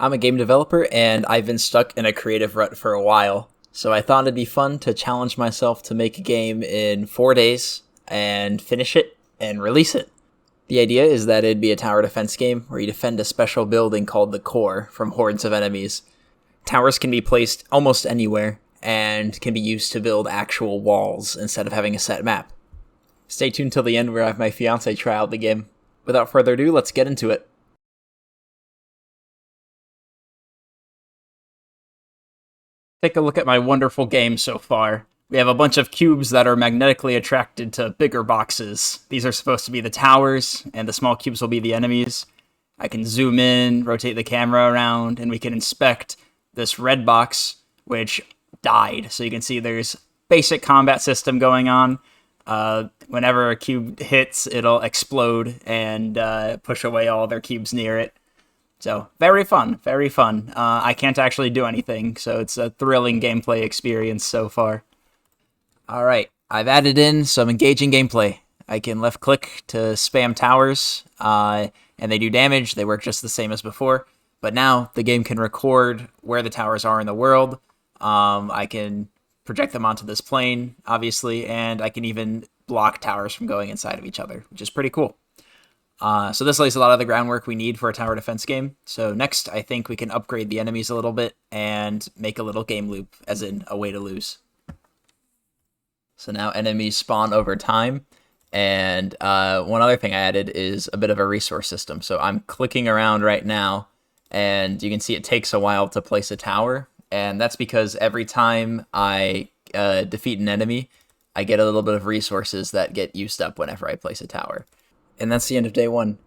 I'm a game developer and I've been stuck in a creative rut for a while. So I thought it'd be fun to challenge myself to make a game in 4 days and finish it and release it. The idea is that it'd be a tower defense game where you defend a special building called the core from hordes of enemies. Towers can be placed almost anywhere and can be used to build actual walls instead of having a set map. Stay tuned till the end where I have my fiance try out the game. Without further ado, let's get into it. Take a look at my wonderful game so far. We have a bunch of cubes that are magnetically attracted to bigger boxes. These are supposed to be the towers, and the small cubes will be the enemies. I can zoom in, rotate the camera around, and we can inspect this red box, which died. So you can see there's basic combat system going on. Whenever a cube hits, it'll explode and push away all their cubes near it. So, very fun, very fun. I can't actually do anything, so it's a thrilling gameplay experience so far. Alright, I've added in some engaging gameplay. I can left-click to spam towers, and they do damage. They work just the same as before. But now, the game can record where the towers are in the world. I can project them onto this plane, obviously, and I can even block towers from going inside of each other, which is pretty cool. So this lays a lot of the groundwork we need for a tower defense game. So next, I think we can upgrade the enemies a little bit and make a little game loop, as in a way to lose. So now enemies spawn over time. And one other thing I added is a bit of a resource system. So I'm clicking around right now, and you can see it takes a while to place a tower. And that's because every time I defeat an enemy, I get a little bit of resources that get used up whenever I place a tower. And that's the end of day one.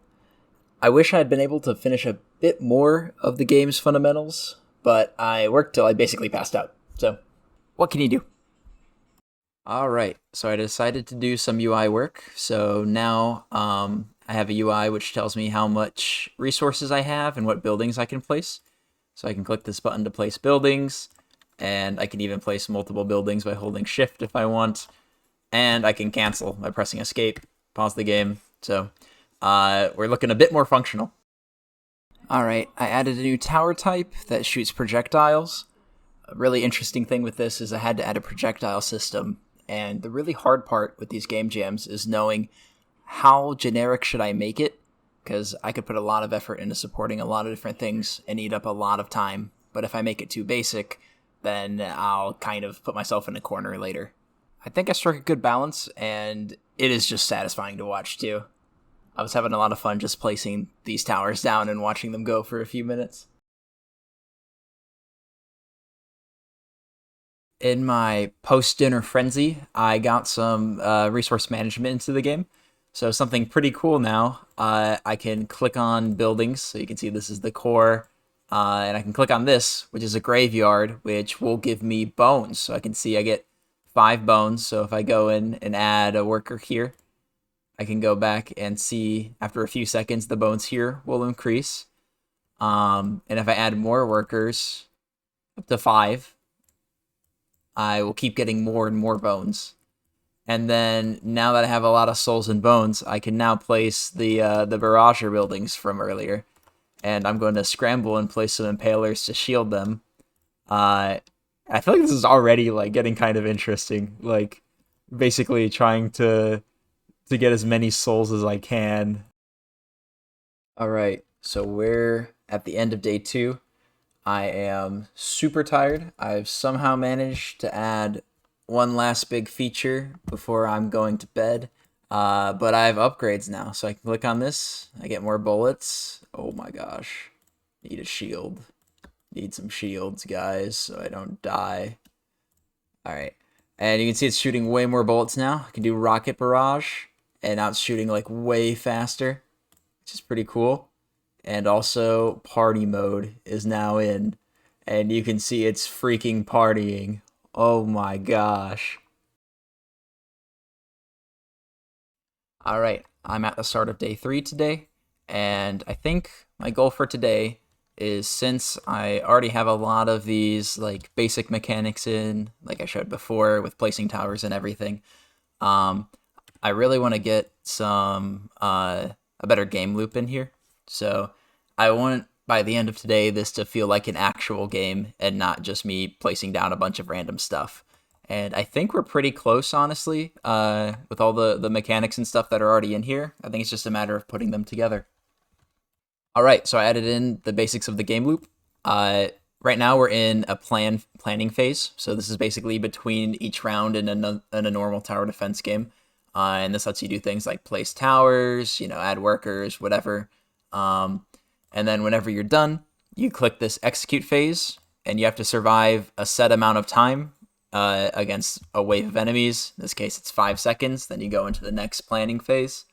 I wish I had been able to finish a bit more of the game's fundamentals, but I worked till I basically passed out. So, what can you do? Alright, so I decided to do some UI work. So now I have a UI which tells me how much resources I have and what buildings I can place. So I can click this button to place buildings, and I can even place multiple buildings by holding shift if I want. And I can cancel by pressing escape, pause the game. So we're looking a bit more functional. Alright, I added a new tower type that shoots projectiles. A really interesting thing with this is I had to add a projectile system, and the really hard part with these game jams is knowing how generic should I make it, because I could put a lot of effort into supporting a lot of different things and eat up a lot of time. But if I make it too basic, then I'll kind of put myself in a corner later. I think I struck a good balance, and it is just satisfying to watch too. I was having a lot of fun just placing these towers down and watching them go for a few minutes. In my post-dinner frenzy, I got some resource management into the game. So something pretty cool now, I can click on buildings, so you can see this is the core, and I can click on this, which is a graveyard, which will give me bones. So I can see I get 5 bones, so if I go in and add a worker here, I can go back and see after a few seconds the bones here will increase. And if I add more workers, up to 5, I will keep getting more and more bones. And then now that I have a lot of souls and bones, I can now place the barrager buildings from earlier. And I'm going to scramble and place some impalers to shield them. I feel like this is already like getting kind of interesting. Like basically trying to get as many souls as I can. Alright, so we're at the end of day 2. I am super tired. I've somehow managed to add one last big feature before I'm going to bed. But I have upgrades now, so I can click on this. I get more bullets. Oh my gosh. Need a shield. Need some shields, guys, so I don't die. Alright. And you can see it's shooting way more bullets now. I can do rocket barrage. And now it's shooting like way faster, which is pretty cool. And also party mode is now in. And you can see it's freaking partying. Oh my gosh. Alright, I'm at the start of day 3 today. And I think my goal for today is, since I already have a lot of these like basic mechanics in, like I showed before with placing towers and everything, I really want to get some a better game loop in here. So I want by the end of today this to feel like an actual game and not just me placing down a bunch of random stuff. And I think we're pretty close, honestly, with all the mechanics and stuff that are already in here. I think it's just a matter of putting them together. All right, so I added in the basics of the game loop. Right now we're in a planning phase. So this is basically between each round in a normal tower defense game. And this lets you do things like place towers, add workers, whatever. And then whenever you're done, you click this execute phase, and you have to survive a set amount of time against a wave of enemies. In this case, it's 5 seconds. Then you go into the next planning phase.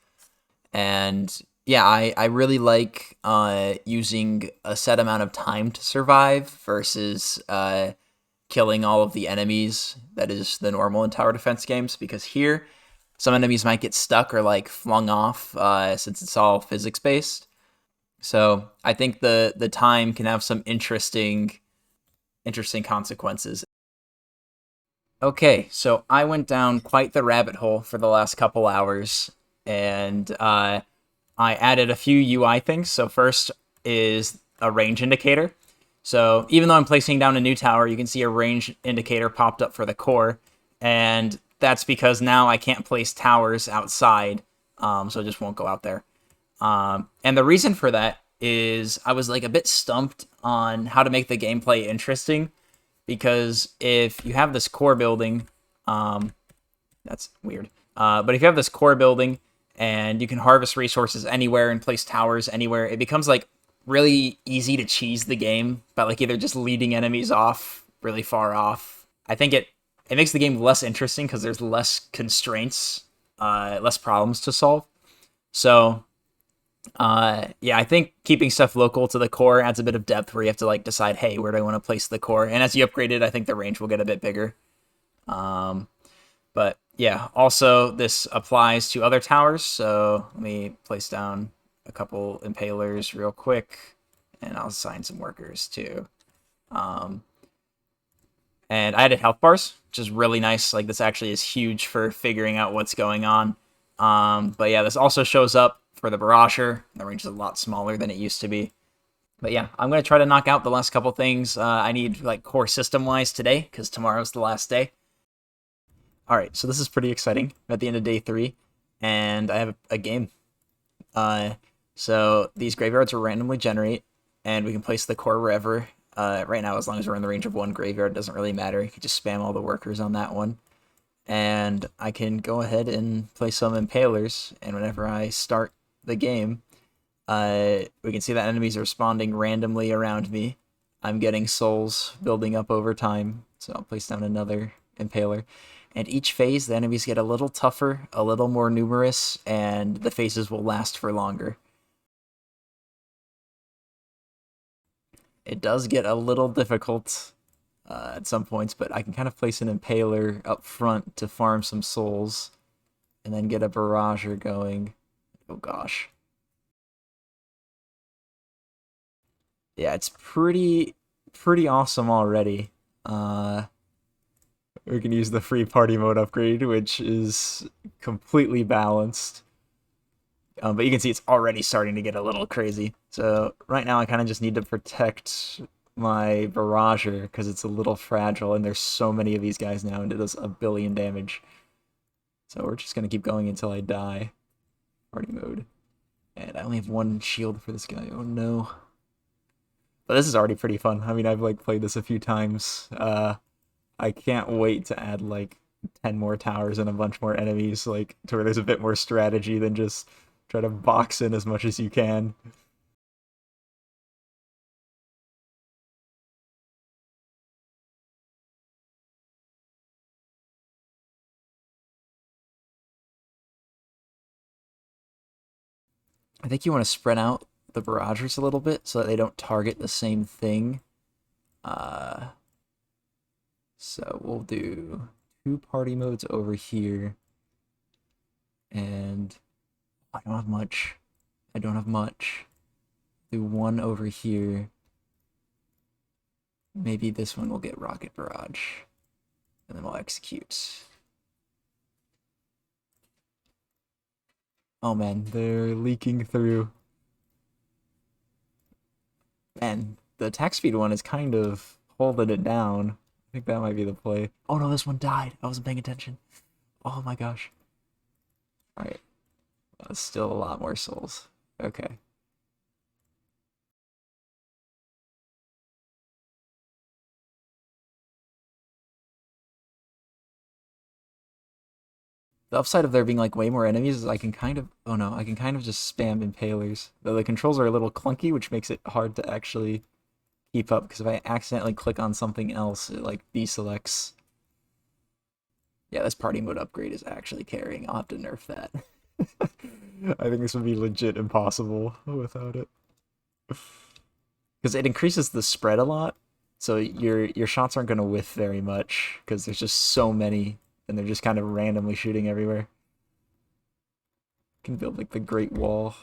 And yeah, I really like using a set amount of time to survive versus killing all of the enemies. That is the normal in tower defense games, because here some enemies might get stuck or like flung off since it's all physics based. So I think the time can have some interesting consequences. Okay, so I went down quite the rabbit hole for the last couple hours, and I added a few UI things. So first is a range indicator. So even though I'm placing down a new tower, you can see a range indicator popped up for the core. And that's because now I can't place towers outside, so it just won't go out there. And the reason for that is I was like a bit stumped on how to make the gameplay interesting, because if you have this core building, that's weird. But if you have this core building and you can harvest resources anywhere and place towers anywhere, it becomes like really easy to cheese the game by like either just leading enemies off really far off. I think it makes the game less interesting because there's less constraints, less problems to solve. So yeah, I think keeping stuff local to the core adds a bit of depth where you have to like decide, hey, where do I want to place the core? And as you upgrade it, I think the range will get a bit bigger. But yeah, also this applies to other towers. So let me place down a couple impalers real quick, and I'll assign some workers too. And I added health bars, which is really nice. Like this actually is huge for figuring out what's going on. But yeah, this also shows up for the barrager. The range is a lot smaller than it used to be. But yeah, I'm going to try to knock out the last couple things I need like core system-wise today, because tomorrow's the last day. All right, so this is pretty exciting. At the end of day 3, and I have a game. So these graveyards will randomly generate, and we can place the core wherever. Right now, as long as we're in the range of one graveyard, it doesn't really matter. You can just spam all the workers on that one. And I can go ahead and play some impalers, and whenever I start the game, we can see that enemies are responding randomly around me. I'm getting souls building up over time, so I'll place down another impaler. And each phase, the enemies get a little tougher, a little more numerous, and the phases will last for longer. It does get a little difficult at some points, but I can kind of place an impaler up front to farm some souls, and then get a barrager going. Oh gosh. Yeah, it's pretty awesome already. We can use the free party mode upgrade, which is completely balanced. But you can see it's already starting to get a little crazy. So right now I kind of just need to protect my barrager because it's a little fragile, and there's so many of these guys now, and it does a billion damage. So we're just going to keep going until I die. Party mode. And I only have one shield for this guy. Oh no. But this is already pretty fun. I mean, I've like played this a few times. I can't wait to add like 10 more towers and a bunch more enemies, like to where there's a bit more strategy than just try to box in as much as you can. I think you want to spread out the barragers a little bit so that they don't target the same thing. Uh, so we'll do 2 party modes over here. And I don't have much. I don't have much. Do 1 over here. Maybe this one will get rocket barrage. And then we'll execute. Oh man, they're leaking through. Man, the attack speed one is kind of holding it down. I think that might be the play. Oh no, this one died. I wasn't paying attention. Oh my gosh. Alright. Still a lot more souls. Okay. The upside of there being like way more enemies is I can kind of, oh no, I can kind of just spam impalers. Though the controls are a little clunky, which makes it hard to actually keep up, because if I accidentally click on something else, it like deselects. Yeah, this party mode upgrade is actually carrying. I'll have to nerf that. I think this would be legit impossible without it. Because it increases the spread a lot, so your shots aren't going to whiff very much, because there's just so many, and they're just kind of randomly shooting everywhere. You can build like the Great Wall.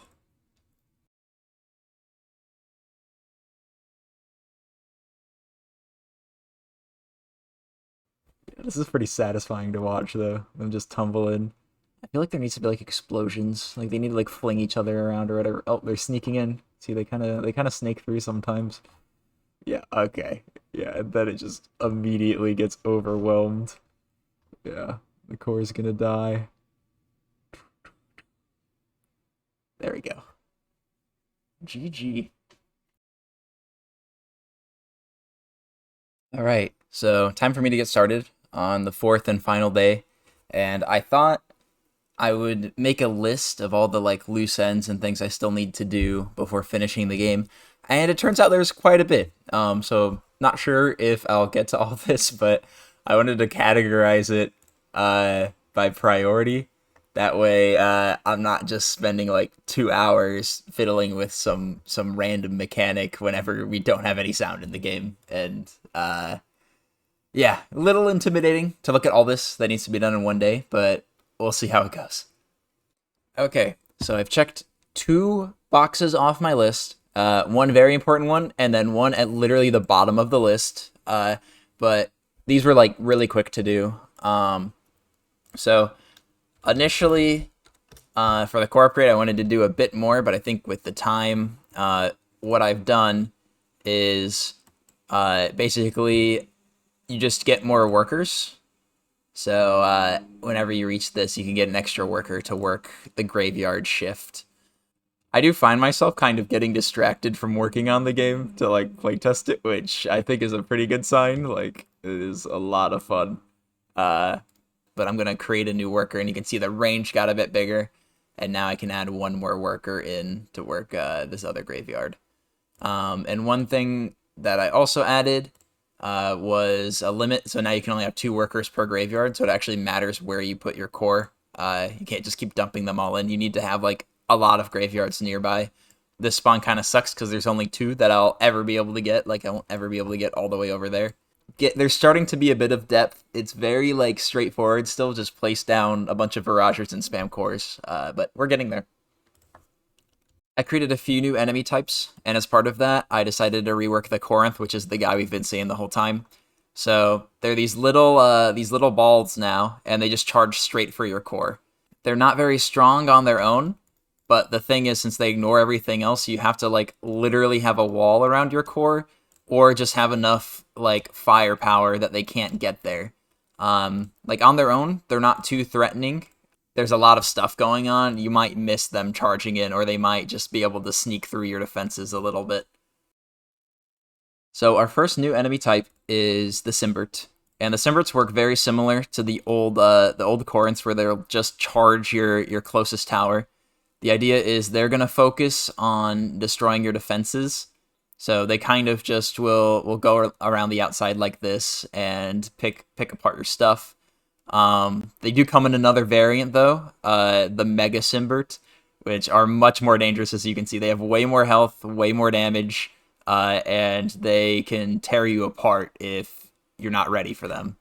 Yeah, this is pretty satisfying to watch, though. Them just tumble in. I feel like there needs to be like explosions. Like they need to like fling each other around or whatever. Oh, they're sneaking in. See, they kind of snake through sometimes. Yeah, okay. Yeah, and then it just immediately gets overwhelmed. Yeah, the core is gonna die. There we go. GG. All right, so time for me to get started on the fourth and final day. And I thought I would make a list of all the like loose ends and things I still need to do before finishing the game. And it turns out there's quite a bit. So not sure if I'll get to all this, but I wanted to categorize it by priority. That way, I'm not just spending like 2 hours fiddling with some random mechanic whenever we don't have any sound in the game. And yeah, a little intimidating to look at all this that needs to be done in one day, but we'll see how it goes. Okay, so I've checked 2 boxes off my list. One very important one, and then one at literally the bottom of the list. But these were like really quick to do. So initially, for the core upgrade, I wanted to do a bit more, but I think with the time, what I've done is basically you just get more workers. So whenever you reach this, you can get an extra worker to work the graveyard shift. I do find myself kind of getting distracted from working on the game to like play test it, which I think is a pretty good sign. Like it is a lot of fun. Uh, but I'm gonna create a new worker, and you can see the range got a bit bigger, and now I can add one more worker in to work this other graveyard. And one thing that I also added was a limit, so now you can only have 2 workers per graveyard, so it actually matters where you put your core. You can't just keep dumping them all in. You need to have like a lot of graveyards nearby. This spawn kind of sucks because there's only 2 that I'll ever be able to get. Like I won't ever be able to get all the way over there. There's starting to be a bit of depth. It's very like straightforward still. Just place down a bunch of barragers and spam cores. But we're getting there. I created a few new enemy types, and as part of that, I decided to rework the Corinth, which is the guy we've been seeing the whole time. So they're these little balls now, and they just charge straight for your core. They're not very strong on their own, but the thing is, since they ignore everything else, you have to like literally have a wall around your core, or just have enough like firepower that they can't get there. Like on their own, they're not too threatening. There's a lot of stuff going on. You might miss them charging in, or they might just be able to sneak through your defenses a little bit. So our first new enemy type is the Simbert. And the Simberts work very similar to the old Corinths, where they'll just charge your closest tower. The idea is they're gonna focus on destroying your defenses. So they kind of just will go around the outside like this and pick apart your stuff. They do come in another variant though, the Mega Simbert, which are much more dangerous. As you can see, they have way more health, way more damage, and they can tear you apart if you're not ready for them.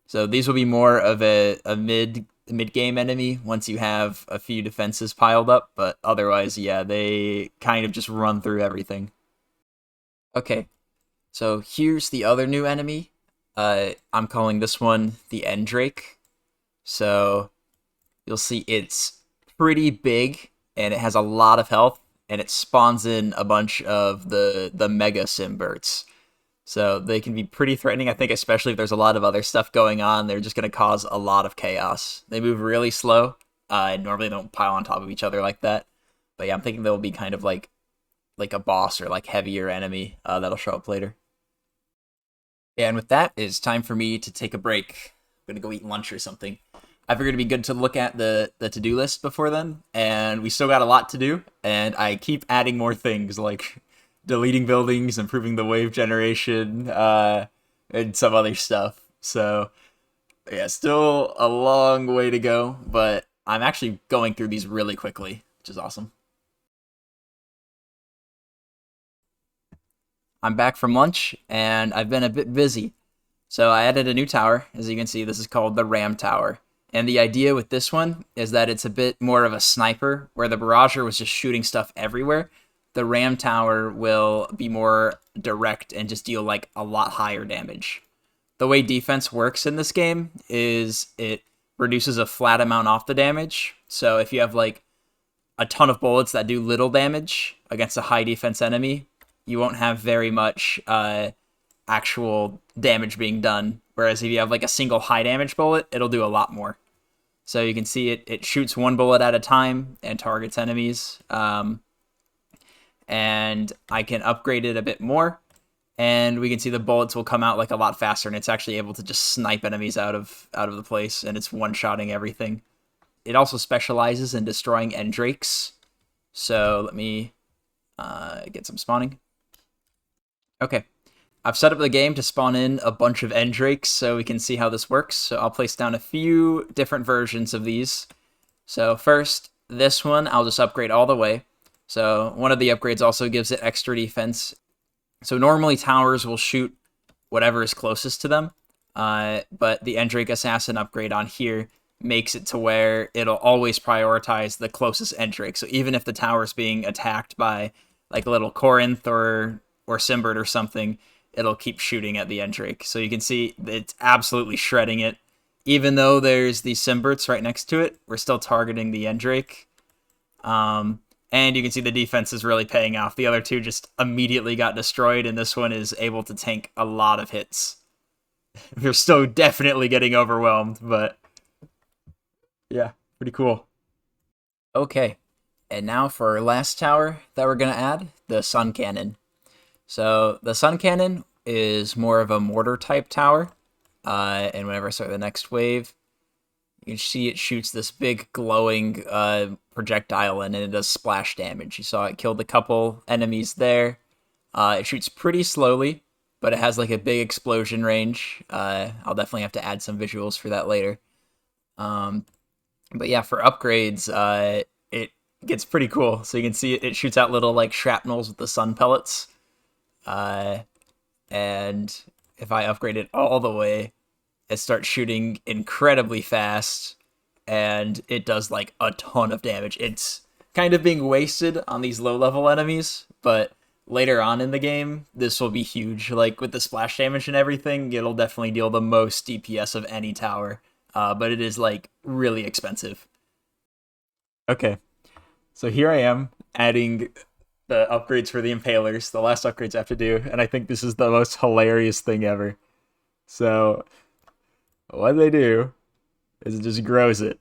So these will be more of a mid game enemy once you have a few defenses piled up, but otherwise, yeah, they kind of just run through everything. Okay, so here's the other new enemy. I'm calling this one the Endrake. So you'll see it's pretty big and it has a lot of health, and it spawns in a bunch of the mega Simberts. So they can be pretty threatening. I think especially if there's a lot of other stuff going on, they're just going to cause a lot of chaos. They move really slow. And normally they don't pile on top of each other like that. But yeah, I'm thinking they'll be kind of like a boss or like heavier enemy that'll show up later. And with that, it's time for me to take a break. I'm gonna go eat lunch or something. I figured it'd be good to look at the to do list before then, and we still got a lot to do. And I keep adding more things like deleting buildings, improving the wave generation, and some other stuff. So yeah, still a long way to go, but I'm actually going through these really quickly, which is awesome. I'm back from lunch, and I've been a bit busy. So I added a new tower. As you can see, this is called the Ram Tower. And the idea with this one is that it's a bit more of a sniper, where the Barrager was just shooting stuff everywhere. The Ram Tower will be more direct and just deal like a lot higher damage. The way defense works in this game is it reduces a flat amount off the damage. So if you have like a ton of bullets that do little damage against a high defense enemy, you won't have very much actual damage being done. Whereas if you have like a single high damage bullet, it'll do a lot more. So you can see it shoots one bullet at a time and targets enemies. And I can upgrade it a bit more. And we can see the bullets will come out like a lot faster, and it's actually able to just snipe enemies out of the place, and it's one-shotting everything. It also specializes in destroying Endrakes. So let me get some spawning. Okay, I've set up the game to spawn in a bunch of Endrakes so we can see how this works. So I'll place down a few different versions of these. So first, this one I'll just upgrade all the way. So one of the upgrades also gives it extra defense. So normally towers will shoot whatever is closest to them, but the Endrake Assassin upgrade on here makes it to where it'll always prioritize the closest Endrake. So even if the tower is being attacked by like a little Corinth or Simbert or something, it'll keep shooting at the Endrake. So you can see it's absolutely shredding it. Even though there's these Simberts right next to it, we're still targeting the Endrake. And you can see the defense is really paying off. The other two just immediately got destroyed, and this one is able to tank a lot of hits. We're still definitely getting overwhelmed, but yeah, pretty cool. Okay, and now for our last tower that we're going to add, the Sun Cannon. So the Sun Cannon is more of a mortar type tower, and whenever I start the next wave, you can see it shoots this big glowing projectile in, and it does splash damage. You saw it killed a couple enemies there. It shoots pretty slowly, but it has like a big explosion range. I'll definitely have to add some visuals for that later. But yeah, for upgrades, it gets pretty cool. So you can see it shoots out little like shrapnels with the sun pellets. And if I upgrade it all the way, it starts shooting incredibly fast, and it does like a ton of damage. It's kind of being wasted on these low level enemies, but later on in the game, this will be huge. Like with the splash damage and everything, it'll definitely deal the most DPS of any tower, but it is like really expensive. Okay, so here I am adding the upgrades for the impalers, the last upgrades I have to do, and I think this is the most hilarious thing ever. So what they do is it just grows it.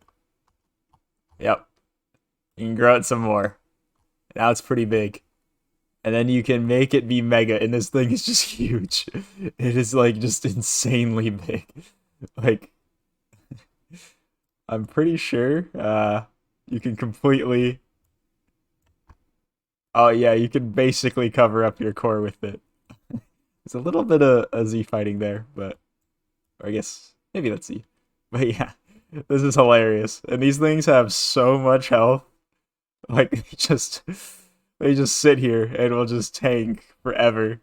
Yep. You can grow it some more. Now it's pretty big. And then you can make it be mega, and this thing is just huge. It is like just insanely big. Like I'm pretty sure you can completely. Oh yeah, you can basically cover up your core with it. It's a little bit of a Z fighting there, but or I guess maybe that's Z. But yeah, this is hilarious. And these things have so much health. Like they just sit here and will just tank forever.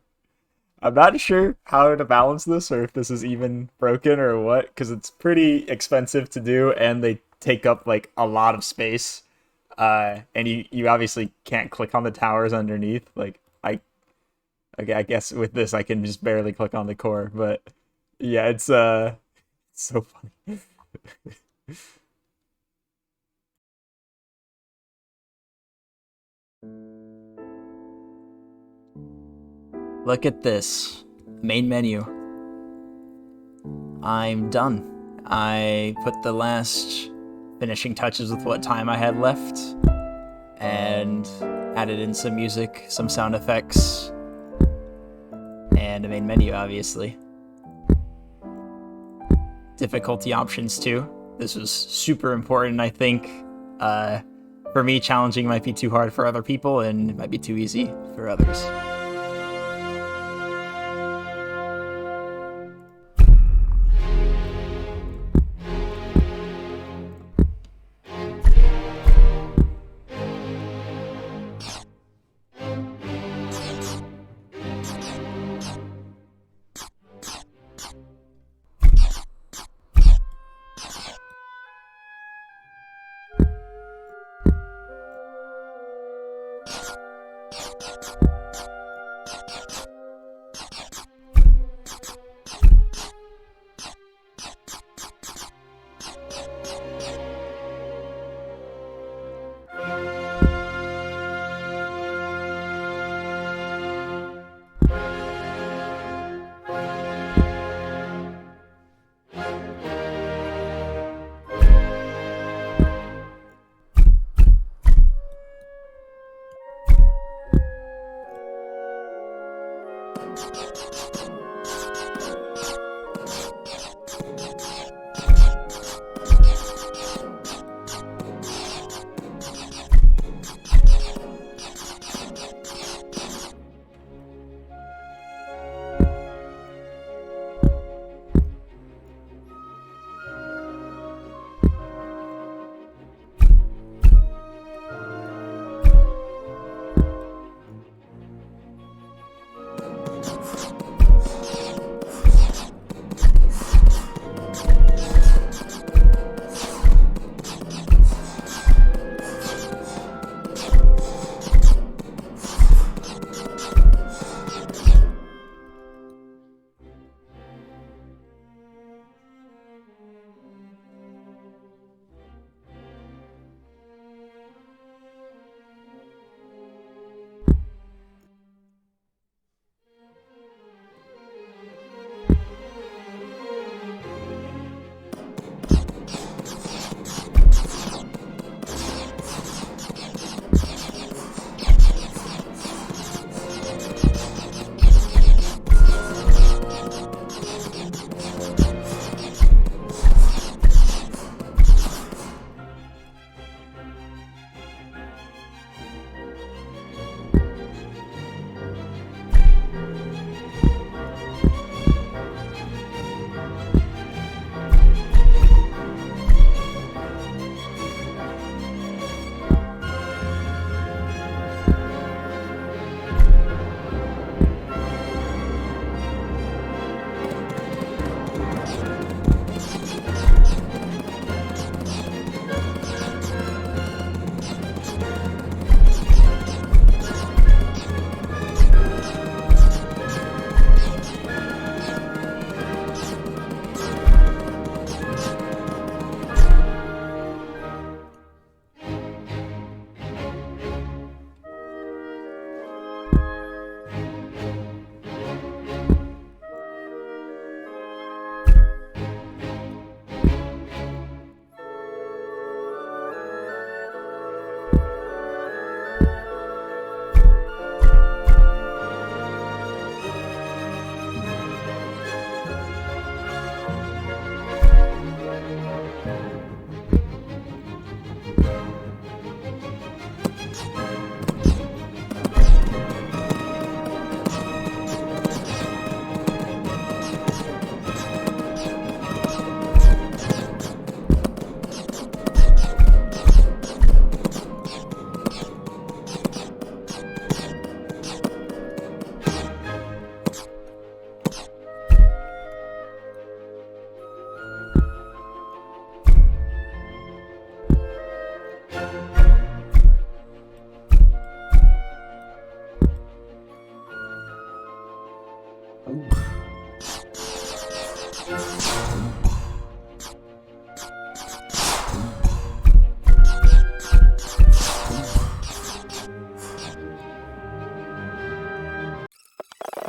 I'm not sure how to balance this or if this is even broken or what, because it's pretty expensive to do and they take up like a lot of space. And you obviously can't click on the towers underneath. Like okay, I guess with this I can just barely click on the core, but yeah, it's so funny. Look at this. Main menu. I'm done. I put the last finishing touches with what time I had left, and added in some music, some sound effects, and a main menu, obviously. Difficulty options, too. This was super important, I think. For me, challenging might be too hard for other people, and it might be too easy for others.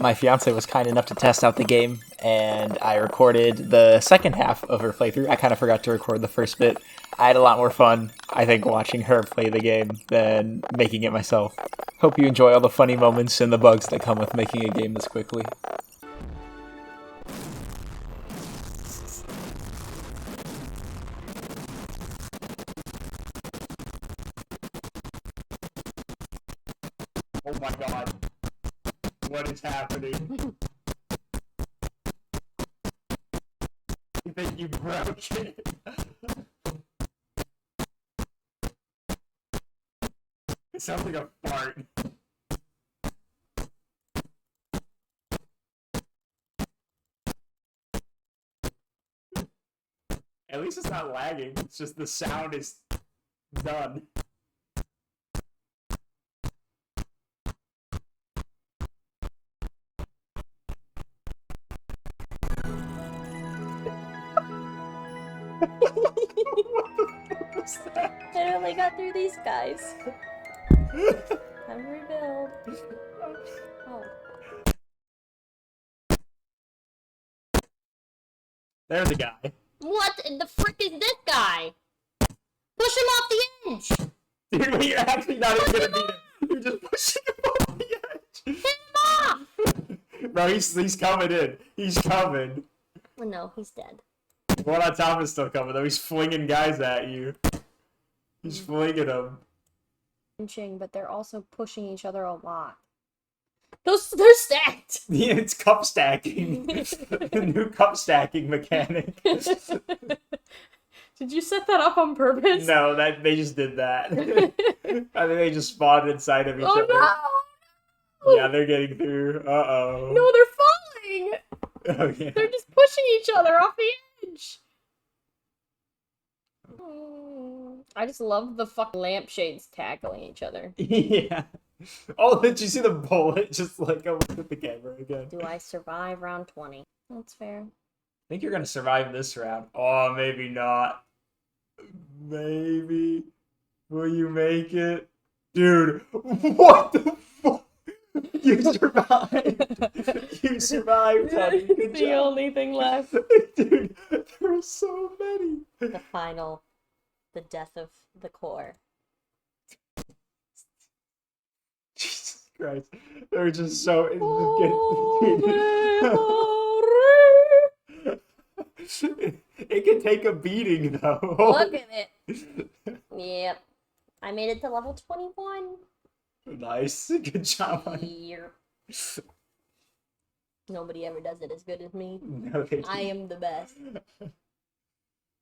my fiance was kind enough to test out the game, and I recorded the second half of her playthrough. I kind of forgot to record the first bit. I had a lot more fun, I think, watching her play the game than making it myself. Hope you enjoy all the funny moments and the bugs that come with making a game this quickly. Oh my god. What is happening? I think you broke it. It sounds like a fart. At least it's not lagging. It's just the sound is done. What the fuck was that? I only got through these guys. Time to rebuild. Oh. There's a guy. What in the frick is this guy? Push him off the edge! Dude, you're actually not even gonna beat him. You're just pushing him off the edge. Hit him off! Bro, he's coming in. He's coming. Oh, no, he's dead. The one on top is still coming, though. He's flinging guys at you. He's flinging them. But they're also pushing each other a lot. They're stacked! Yeah, it's cup stacking. The new cup stacking mechanic. Did you set that up on purpose? No, they just did that. I think they just spawned inside of each other. Oh no! Yeah, they're getting through. Uh-oh. No, they're falling! Oh, yeah. They're just pushing each other off the edge. I just love the fucking lampshades tackling each other. Yeah. Oh, did you see the bullet just like go with the camera again? Do I survive round 20? That's fair. I think you're gonna survive this round. Oh, maybe not. Maybe. Will you make it? Dude, what the fuck? You survived. You survived, honey. Good The job. only thing left. Dude, there were so many. The death of the core. Jesus Christ. They were just so... It can take a beating, though. Look at it. Yep. I made it to level 21. Nice. Good job, honey. Yep. Nobody ever does it as good as me. No, they I am the best.